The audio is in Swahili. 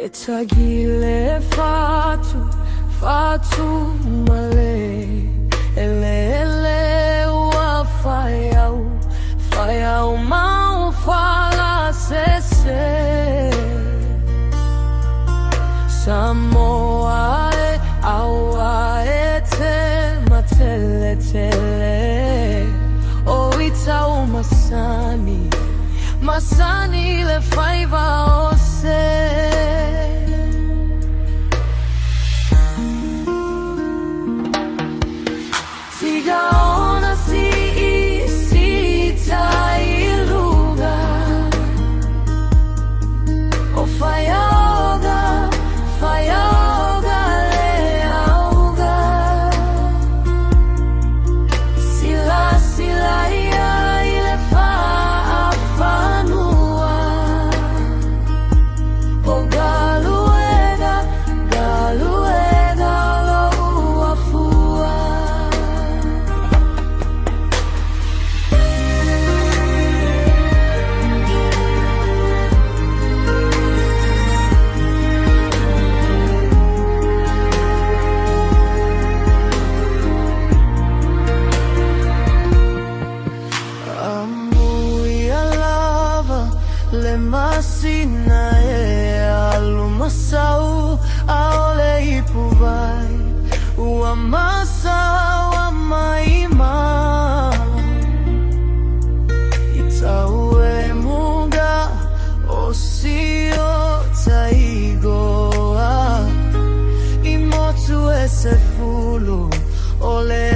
Etagile fatu male ele wa fayau mau fala sese Samoa awa te matele tele oita masani le faiva ose Sigaona si tailuga o fayaoga leauga sila ia ile fanua o galuega lo afua Le masina alumasau aole ipuvai uamasa wa maima itaue muga osio taigoa imotu ese fulu ole